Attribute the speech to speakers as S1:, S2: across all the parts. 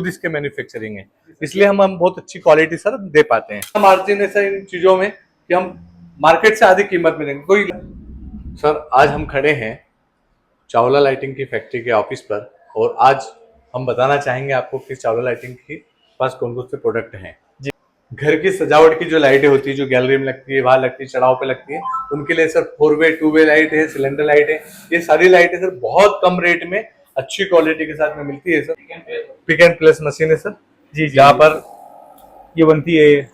S1: खुद इसके मैन्युफैक्चरिंग है, इसलिए हम बहुत अच्छी क्वालिटी सर दे पाते हैं। मार्जिन है सर इन चीजों में कि हम मार्केट से आधी कीमत में देंगे कोई। सर आज हम खड़े हैं चावला लाइटिंग की फैक्ट्री के ऑफिस पर और आज हम बताना चाहेंगे आपको कि चावला लाइटिंग के पास कौन कौन से प्रोडक्ट हैं। जी, घर की सजावट की जो लाइटें होती है, जो गैलरी में लगती है, बाहर लगती है, चढ़ाव पे लगती है, उनके लिए सर 4-वे 2-वे लाइट है, सिलेंडर लाइट है। ये सारी लाइटें सर बहुत कम रेट में अच्छी क्वालिटी के साथ में मिलती है sir. Pick and place machine है सर जी, जहाँ पर ये बनती है।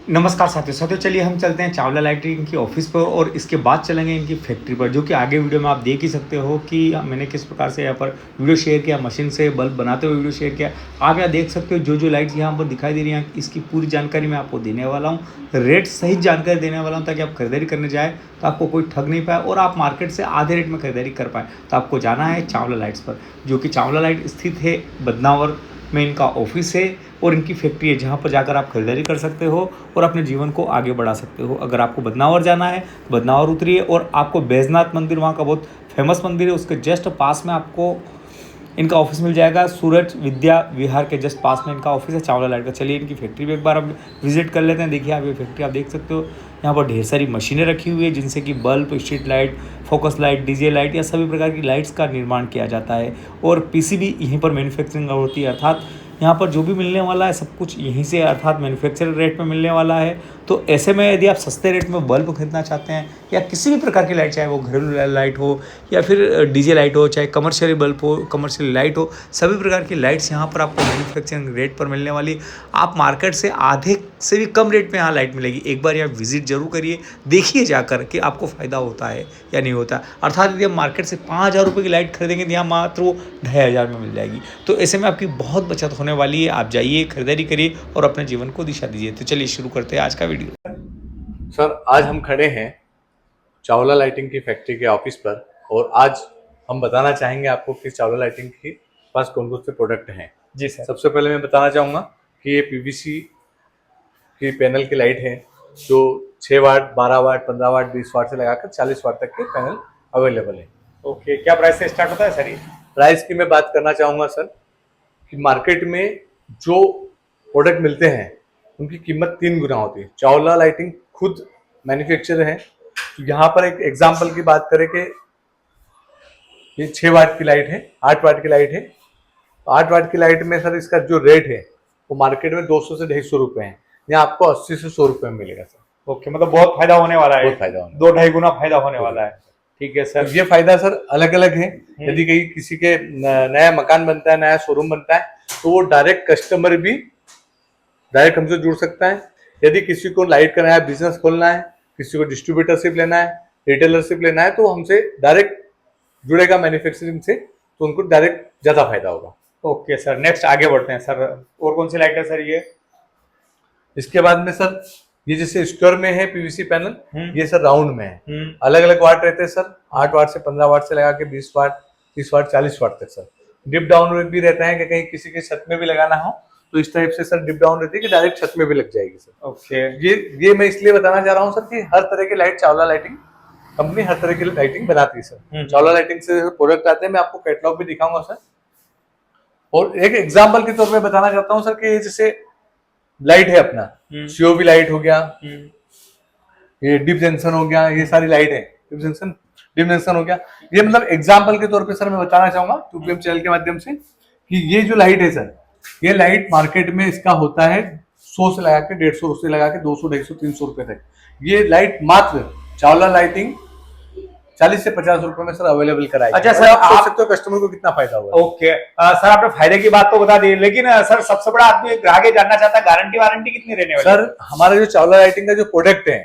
S2: नमस्कार साथियों, चलिए हम चलते हैं चावला लाइटिंग की ऑफिस पर और इसके बाद चलेंगे इनकी फैक्ट्री पर, जो कि आगे वीडियो में आप देख ही सकते हो कि मैंने किस प्रकार से यहाँ पर वीडियो शेयर किया, मशीन से बल्ब बनाते हुए वीडियो शेयर किया। आप यहाँ देख सकते हो जो लाइट्स यहाँ पर दिखाई दे रही हैं, इसकी पूरी जानकारी मैं आपको देने वाला हूँ, रेट सहित जानकारी देने वाला हूँ, ताकि आप खरीदारी करने जाए तो आपको कोई ठग नहीं पाए और आप मार्केट से आधे रेट में खरीदारी कर पाए। तो आपको जाना है चावला लाइट्स पर, जो कि चावला लाइट स्थित है बदनावर में इनका ऑफिस है और इनकी फैक्ट्री है, जहाँ पर जाकर आप खरीदारी कर सकते हो और अपने जीवन को आगे बढ़ा सकते हो। अगर आपको बदनावर जाना है तो बदनावर उतरिए और आपको बैजनाथ मंदिर, वहाँ का बहुत फेमस मंदिर है, उसके जस्ट पास में आपको इनका ऑफिस मिल जाएगा। सूरज विद्या विहार के जस्ट पास में इनका ऑफिस है चावला लाइट का। चलिए इनकी फैक्ट्री भी एक बार हम विजिट कर लेते हैं। देखिए आप ये फैक्ट्री आप देख सकते हो, यहाँ पर ढेर सारी मशीनें रखी हुई है, जिनसे कि bulb, street light, focus light, DJ light या सभी प्रकार की लाइट्स का निर्माण किया जाता है और पीसीबी यहीं पर मैन्युफैक्चरिंग होती है, अर्थात यहाँ पर जो भी मिलने वाला है सब कुछ यहीं से, अर्थात मैन्युफैक्चर रेट में मिलने वाला है। तो ऐसे में यदि आप सस्ते रेट में बल्ब खरीदना चाहते हैं या किसी भी प्रकार की लाइट, चाहे वो घरेलू लाइट हो या फिर डीजे लाइट हो, चाहे कमर्शियल बल्ब हो, कमर्शियल लाइट हो, सभी प्रकार की लाइट्स यहाँ पर आपको मैन्युफैक्चरिंग रेट पर मिलने वाली। आप मार्केट से आधे से भी कम रेट में यहाँ लाइट मिलेगी। एक बार यहाँ विजिट जरूर करिए, देखिए जाकर कि आपको फ़ायदा होता है या नहीं होता। अर्थात यदि आप मार्केट से 5,000 रुपये की लाइट खरीदेंगे तो यहाँ मात्र वो 2,500 में मिल जाएगी। तो ऐसे में आपकी बहुत बचत होने वाली है। आप जाइए, खरीदारी करिए और अपने जीवन को दिशा दीजिए। तो चलिए शुरू करते हैं आज का वीडियो।
S1: सर आज हम खड़े हैं चावला लाइटिंग की फैक्ट्री के ऑफिस पर और आज हम बताना चाहेंगे आपको कि चावला लाइटिंग के पास कौन कौन से प्रोडक्ट हैं।
S2: जी सर।
S1: सबसे पहले मैं बताना चाहूँगा कि ये पीवीसी की पैनल की लाइट है, जो 6 वाट, 12 वाट, 15 वाट, 20 वाट से लगाकर 40 वाट तक के पैनल अवेलेबल है।
S2: ओके, क्या प्राइस से स्टार्ट होता है सर ये?
S1: प्राइस की मैं बात करना चाहूँगा सर कि मार्केट में जो प्रोडक्ट मिलते हैं उनकी कीमत 3 गुना होती है। चावला लाइटिंग खुद मैन्युफैक्चर है। तो यहाँ पर एक एग्जांपल की बात करें कि ये 6 वाट की लाइट है, 8 वाट की लाइट है। 8 वाट की लाइट में सर इसका जो रेट है वो मार्केट में 200 से 250 रुपये है, यहाँ आपको 80 से 100 रुपये में मिलेगा सर।
S2: ओके, मतलब बहुत फायदा होने वाला है,
S1: बहुत फायदा होने
S2: 2-2.5 गुना फायदा होने वाला है। ठीक है सर।
S1: ये फायदा सर अलग अलग है। यदि कहीं किसी के नया मकान बनता है, नया शोरूम बनता है, तो वो डायरेक्ट कस्टमर भी डायरेक्ट हमसे जुड़ सकता है। यदि किसी को लाइट का नया बिजनेस खोलना है, किसी को डिस्ट्रीब्यूटरशिप लेना है, रिटेलरशिप लेना है, तो हमसे डायरेक्ट जुड़ेगा मैन्युफैक्चरिंग से, तो उनको डायरेक्ट ज्यादा फायदा होगा।
S2: ओके सर, नेक्स्ट आगे बढ़ते हैं सर। और कौन सी लाइट है सर ये?
S1: इसके बाद में सर ये जैसे स्क्वायर में है पीवीसी पैनल, ये सर राउंड में है। अलग अलग वाट रहते हैं सर, 8 वाट से 15 वाट से लगा के 20 वाट, 30 वाट, 40 वाट तक सर। डिप डाउन भी रहता है कि कहीं किसी के छत में भी लगाना हो तो इस टाइप से सर डिप डाउन रहती है कि डायरेक्ट छत में भी लग जाएगी सर।
S2: ओके,
S1: ये मैं इसलिए बताना चाह रहा हूँ सर कि हर तरह की लाइट चावला लाइटिंग कंपनी हर तरह की लाइटिंग बनाती है सर। चावला लाइटिंग से प्रोडक्ट आते हैं, मैं आपको कैटलॉग भी दिखाऊंगा सर। और एक एग्जाम्पल के तौर पर बताना चाहता हूँ सर कि जैसे लाइट है अपना सीओवी लाइट हो गया, ये डिप जंक्शन हो गया, ये सारी लाइट है डिप जंक्शन हो गया। ये मतलब एग्जाम्पल के तौर पे सर मैं बताना चाहूंगा 2PM चैनल के माध्यम से कि ये जो लाइट है सर, ये लाइट मार्केट में इसका होता है 100 से लगा के 150 से लगा के 200, 250, 300 रुपए तक। ये लाइट मात्र चावला लाइटिंग 40 से 50 रुपए में सर अवेलेबल कराई।
S2: अच्छा सर,
S1: आप सोच सकते हो कस्टमर को कितना फायदा होगा।
S2: ओके सर, आपने फायदे की बात तो बता दी, लेकिन सर सबसे बड़ा आदमी ग्राहक जानना चाहता है गारंटी वारंटी कितनी रहने वाली है?
S1: सर हमारा जो चावला लाइटिंग का जो प्रोडक्ट है,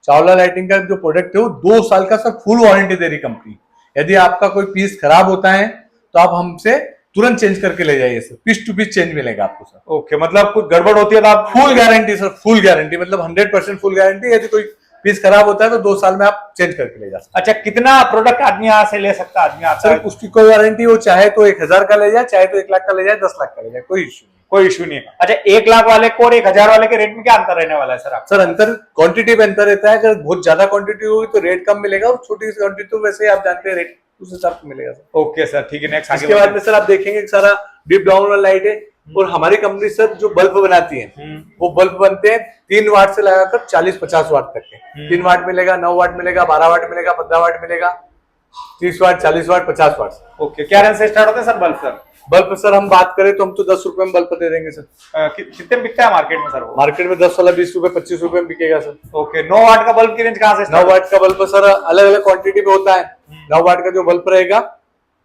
S1: चावला लाइटिंग का जो प्रोडक्ट है वो 2 साल का सर फुल वारंटी दे रही कंपनी। यदि आपका कोई पीस खराब होता है तो आप हमसे तुरंत चेंज करके ले जाइए sir, piece to piece change मिलेगा आपको सर।
S2: ओके, मतलब कुछ गड़बड़ होती है तो आप
S1: full guarantee sir, full guarantee मतलब 100% फुल गारंटी। यदि कोई पीस खराब होता है तो 2 साल में आप चेंज करके ले जा सकते।
S2: अच्छा, कितना प्रोडक्ट आदमी यहाँ से ले सकता है? आदमी आता
S1: सर उसकी कोई वारंटी, वो चाहे तो 1,000 का ले जाए, चाहे तो 1 लाख का ले जाए, 10 लाख का ले जाए, कोई इश्यू नहीं।
S2: कोई इशू नहीं है। अच्छा, 1 लाख वाले को और 1,000 वाले के रेट में क्या अंतर रहने वाला है सर? आप
S1: सर अंतर क्वांटिटी में अंतर रहता है। अगर बहुत ज्यादा क्वांटिटी होगी तो रेट कम मिलेगा और छोटी क्वांटिटी तो वैसे आप जानते हैं रेट उस हिसाब से मिलेगा सर।
S2: ओके सर, ठीक है, नेक्स्ट
S1: इसके बाद में सर आप देखेंगे कि सारा डीप डाउन वाला लाइट है। और हमारी कंपनी सर जो बल्ब बनाती है वो बल्ब बनते हैं 3 वाट से लगाकर 40-50 वाट तक के। 3 वाट मिलेगा, 9 वाट मिलेगा, 12 वाट मिलेगा, 15 वाट मिलेगा, 30 वाट, 40 वाट, 50 वाट।
S2: ओके, क्या रेंज से स्टार्ट होता है sir bulb? Sir
S1: bulb sir हम बात करें तो हम तो 10 रुपए में बल्ब दे देंगे सर।
S2: कितने में बिकता है मार्केट में सर वो?
S1: मार्केट में 10 वाला 20 रुपए 25 रुपए में बिकेगा सर।
S2: ओके, 9 वाट का बल्ब की रेंज कहाँ से?
S1: 9 वाट का बल्ब सर अलग अलग क्वांटिटी पे होता है। 9 वाट का जो बल्ब रहेगा,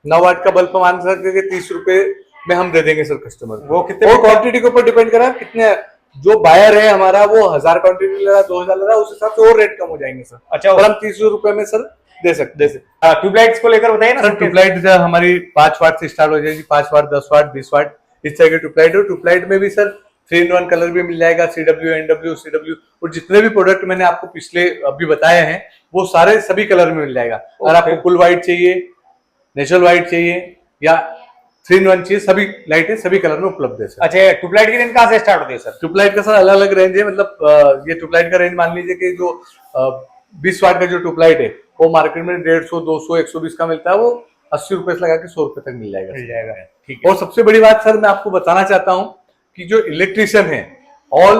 S1: 9 वाट का बल्ब मान सकते हैं 30 रुपए में हम दे देंगे सर कस्टमर को।
S2: वो कितने?
S1: और क्वांटिटी के ऊपर डिपेंड करा कितने, जो बायर है हमारा वो 1000 क्वांटिटी ले रहा, 2000 ले रहा, उस हिसाब से और रेट कम हो जाएंगे सर।
S2: अच्छा,
S1: और हम 30 रुपए में सर दे सकते।
S2: ट्यूबलाइट्स को लेकर बताइए ना
S1: सर। ट्यूबलाइट हमारी 5 वाट से स्टार्ट हो जाएगी, 5 वाट, 10 वाट, 20 वाट, इस तरह की ट्यूबलाइट है। ट्यूबलाइट में भी सर 3-in-1 कलर भी मिल जाएगा, CW, NW, CW, और जितने भी प्रोडक्ट मैंने आपको पिछले अभी बताए हैं वो सारे सभी कलर में मिल जाएगा। अगर आपको फुल व्हाइट चाहिए, नेचुरल व्हाइट चाहिए या 3-in-1 चाहिए, सभी लाइटें सभी कलर में उपलब्ध है सर।
S2: अच्छा, ट्यूबलाइट की रेंज कहाँ से स्टार्ट होती है सर?
S1: ट्यूबलाइट का सर अलग अलग रेंज है। मतलब ये ट्यूबलाइट का रेंज मान लीजिए कि जो 20 वाट का जो ट्यूबलाइट है वो मार्केट में 150, 200, 120 का मिलता है, वो 80 रुपए से लगा के 100 रुपए तक मिल जाएगा।
S2: ठीक है।
S1: और सबसे बड़ी बात सर मैं आपको बताना चाहता हूँ कि जो इलेक्ट्रिशियन है ऑल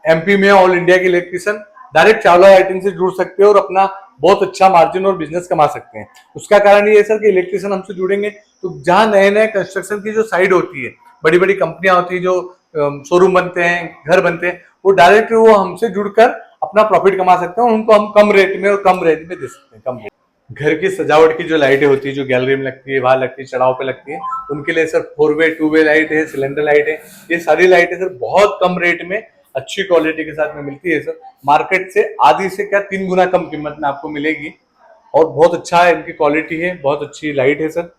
S1: MP में, ऑल इंडिया के इलेक्ट्रिशियन डायरेक्ट चावला लाइटिंग से जुड़ सकते हैं और अपना बहुत अच्छा मार्जिन और बिजनेस कमा सकते हैं। उसका कारण ये है सर कि इलेक्ट्रिशियन हमसे जुड़ेंगे तो जहां नए नए कंस्ट्रक्शन की जो साइड होती है, बड़ी बड़ी कंपनियां होती है, जो शोरूम बनते हैं, घर बनते हैं, वो डायरेक्ट वो हमसे जुड़कर अपना प्रॉफिट कमा सकते हैं और उनको हम कम रेट में और कम रेंज में दे सकते हैं। कम रेट। घर की सजावट की जो लाइटें होती है, जो गैलरी में लगती है, बाहर लगती है, चढ़ाव पे लगती है, उनके लिए सर 4-वे 2-वे लाइट है, सिलेंडर लाइट है, ये सारी लाइटें सर बहुत कम रेट में अच्छी क्वालिटी के साथ में मिलती है सर। मार्केट से आधी से क्या 3 गुना कम कीमत में आपको मिलेगी और बहुत अच्छा है, इनकी क्वालिटी है, बहुत अच्छी लाइट है सर।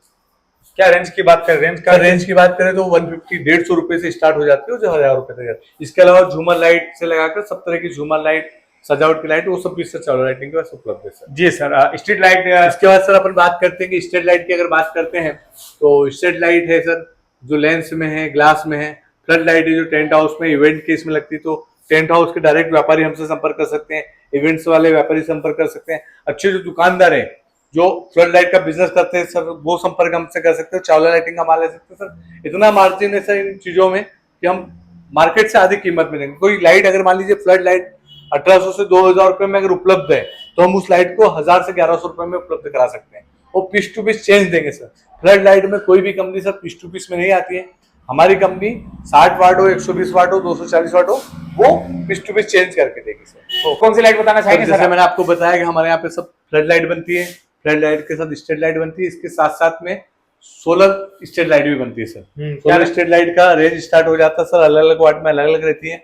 S2: क्या रेंज की बात करें?
S1: रेंज की बात करें तो 150-150 रुपए से स्टार्ट हो जाती है, जो 1000 रुपए तक जाती है। इसके अलावा झूमर लाइट से लगाकर सब तरह की झूमर लाइट, सजावट की लाइट, वो सब भी सर चावला लाइटिंग के पास उपलब्ध है सर।
S2: जी सर। Street light?
S1: इसके बाद सर अपन बात करते हैं कि स्ट्रीट लाइट की अगर बात करते हैं तो स्ट्रीट लाइट है सर जो लेंस में है, ग्लास में है। फ्लड लाइट है जो टेंट हाउस में, इवेंट केस में लगती है, तो टेंट हाउस के डायरेक्ट व्यापारी हमसे संपर्क कर सकते हैं, इवेंट्स वाले व्यापारी संपर्क कर सकते हैं। अच्छे जो दुकानदार है जो फ्लड लाइट का बिजनेस करते हैं सर, वो संपर्क हमसे कर सकते हो, चावला लाइटिंग का माल ले सकते हैं सर। इतना मार्जिन है सर इन चीजों में कि हम मार्केट से आधी कीमत में देंगे। कोई लाइट अगर मान लीजिए फ्लड लाइट 1800 से 2000 रुपए में अगर उपलब्ध है तो हम उस लाइट को 1000 से 1100 रुपए में उपलब्ध करा सकते हैं, वो पीस टू पीस चेंज देंगे सर। फ्लड लाइट में कोई भी company sir piece to piece में नहीं आती है। हमारी कंपनी 60 वाट हो, 120 वाट हो, 240 वाट हो, वो पीस टू पीस चेंज करके देगी सर।
S2: तो कौन सी लाइट बताना चाहेंगे?
S1: जैसे मैंने आपको बताया कि हमारे यहाँ पे सब फ्लड लाइट बनती है, फ्लड लाइट के साथ स्ट्रीट लाइट बनती है, इसके साथ साथ में सोलर स्ट्रीट लाइट भी बनती है सर। सोलर स्ट्रीट लाइट का रेंज स्टार्ट हो जाता है सर, अलग अलग वाट में अलग अलग रहती है,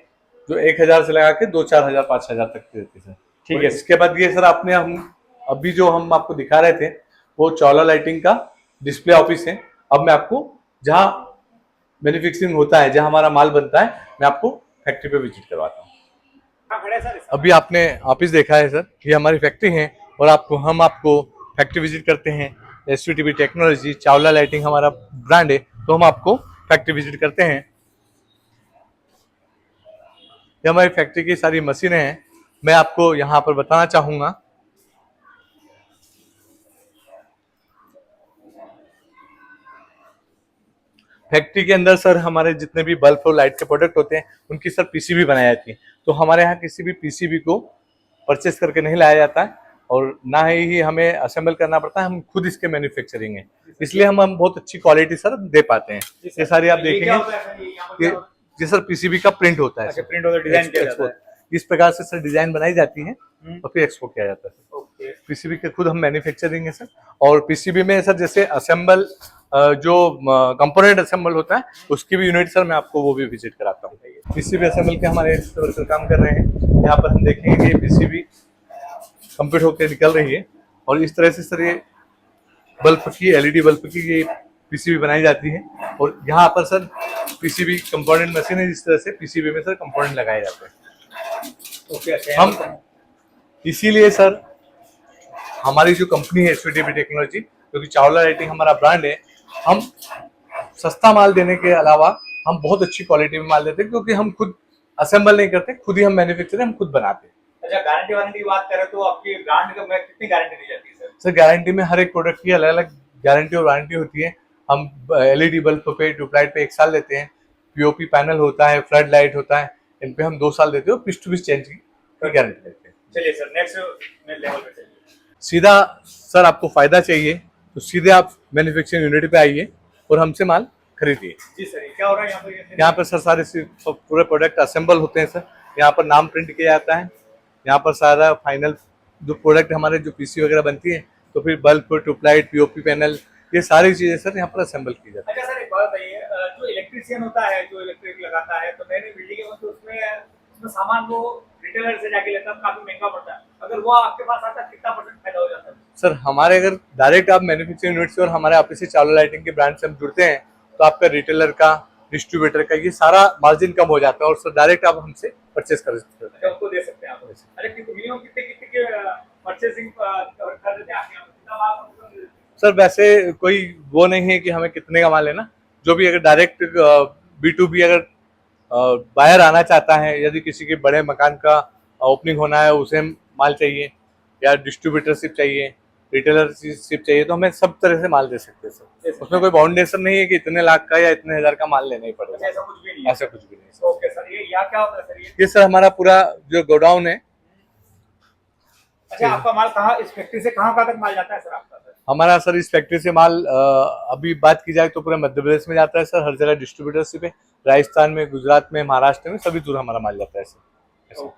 S1: जो 1000 से लगा के 2-4 हजार 5 हजार तक की रहती है सर। ठीक है। इसके बाद ये सर आपने हम अभी जो हम आपको दिखा रहे थे वो चावला लाइटिंग का डिस्प्ले ऑफिस है। अब मैं आपको जहाँ मैन्युफैक्चरिंग होता है, जहाँ हमारा माल बनता है, मैं आपको फैक्ट्री पे विजिट करवाता हूँ। अभी आपने ऑफिस देखा है सर, ये हमारी फैक्ट्री है और हम आपको फैक्ट्री विजिट करते हैं। SVTB टेक्नोलॉजी, चावला लाइटिंग हमारा ब्रांड है, तो हम आपको फैक्ट्री विजिट करते हैं। ये हमारी फैक्ट्री की सारी मशीनें हैं, मैं आपको यहाँ पर बताना चाहूंगा। फैक्ट्री के अंदर सर हमारे जितने भी बल्ब और लाइट के प्रोडक्ट होते हैं उनकी सर PCB बनाई जाती है। तो हमारे यहाँ किसी भी PCB को परचेस करके नहीं लाया जाता है और ना ही हमें असेंबल करना पड़ता है, हम खुद इसके मैन्युफैक्चरिंग है, इसलिए हम बहुत अच्छी क्वालिटी सर दे पाते हैं। ये सारी आप देखेंगे ये सर PCB का प्रिंट होता है।
S2: प्रिंट होता है, डिजाइन किया जाता है।
S1: इस प्रकार से सर डिजाइन बनाई जाती है और फिर एक्सपोर्ट किया जाता है। PCB के खुद हम मैन्युफैक्चरिंग है सर। और PCB में सर जैसे असेंबल जो कंपोनेंट असेंबल होता है उसकी भी यूनिट सर मैं आपको वो भी विजिट कराता हूँ। PCB असेंबल के हमारे वर्कर काम कर रहे हैं। यहाँ पर हम देखेंगे कि PCB कंप्लीट होकर निकल रही है और इस तरह से सर ये बल्ब की, LED बल्ब की ये PCB बनाई जाती है और यहाँ पर सर PCB कंपोनेंट मशीन है, जिस तरह से PCB में सर कंपोनेंट लगाए जाते हैं। हम इसीलिए सर हमारी जो कंपनी है SVTB टेक्नोलॉजी, क्योंकि चावला लाइटिंग हमारा ब्रांड है, हम सस्ता माल देने के अलावा हम बहुत अच्छी क्वालिटी में माल देते हैं, क्योंकि हम खुद असेंबल नहीं करते, खुद ही हम मैन्युफैक्चर हम खुद बनाते हैं।
S2: अच्छा, गारंटी वारंटी की बात करें तो आपकी ब्रांड में कितनी गारंटी दी जाती है सर?
S1: सर गारंटी में हर एक प्रोडक्ट की अलग अलग गारंटी और वारंटी होती है। हम एलईडी बल्ब पे, ट्यूबलाइट पे 1 साल देते हैं, पीओपी पैनल होता है, फ्लड लाइट होता है, इन पे हम 2 साल देते हैं और पीस टू पीस चेंज की गारंटी देते हैं।
S2: चलिए सर, नेक्स्ट लेवल पे चलिए।
S1: सीधा सर आपको फायदा चाहिए तो सीधे आप मैन्युफैक्चरिंग यूनिट पे आइए और हमसे माल खरीदिए।
S2: जी सर, क्या हो रहा है यहाँ पर?
S1: यहाँ पर सर सारे पूरे प्रोडक्ट असेंबल होते हैं सर। यहाँ पर नाम प्रिंट किया जाता है, यहाँ पर सारा फाइनल जो प्रोडक्ट हमारे जो पीसी वगैरह बनती है, तो फिर बल्ब, ट्यूबलाइट, पीओपी पैनल, ये सारी चीजें सर यहाँ पर असेंबल की जाती है।
S2: अच्छा सर, एक बात बताइए, जो इलेक्ट्रिशियन होता है, जो इलेक्ट्रिक लगाता है, तो नई नई बिल्डिंग है तो उसमें सामान वो रिटेलर से जाके लेता है, काफी महंगा पड़ता है। अगर वो आपके पास आता है, कितना % फायदा हो जाता है?
S1: सर हमारे अगर डायरेक्ट आप मैन्युफैक्चरिंग यूनिट से और हमारे ऑफिस से चावला लाइटिंग के ब्रांड से हम जुड़ते हैं, तो आपका रिटेलर का, डिस्ट्रीब्यूटर का ये सारा मार्जिन कम हो जाता है और सर डायरेक्ट आप हमसे परचेस कर सकते हैं।
S2: अच्छा, उनको दे सकते हैं आप? अरे मिनिमम कितने कितने के परचेसिंग कर देते हैं आप? कितना माल उनको दे देते हैं?
S1: सर वैसे कोई वो नहीं है कि हमें कितने का माल लेना, जो भी अगर डायरेक्ट B2B अगर बायर आना चाहता है, यदि किसी के बड़े मकान का ओपनिंग होना है, उसे माल चाहिए या डिस्ट्रीब्यूटरशिप चाहिए, रिटेलरशिप चाहिए, तो हमें सब तरह से माल दे सकते हैं सर। उसमें कोई बाउंडेशन नहीं है कि इतने लाख का या इतने हजार का माल लेना ही पड़ेगा।
S2: ऐसा कुछ भी नहीं है?
S1: ऐसा कुछ भी नहीं सर।
S2: ओके सर, ये यहाँ क्या होता है सर?
S1: ये सर हमारा पूरा जो गोडाउन है,
S2: अच्छा, आपका माल कहाँ, इस फैक्ट्री से कहाँ तक माल जाता है सर आपका? सर
S1: हमारा सर इस फैक्ट्री से माल अभी बात की जाए तो पूरे मध्य प्रदेश में जाता है सर, हर जगह डिस्ट्रीब्यूटरशिप है, राजस्थान में, गुजरात में, महाराष्ट्र में, सभी दूर हमारा माल जाता है सर।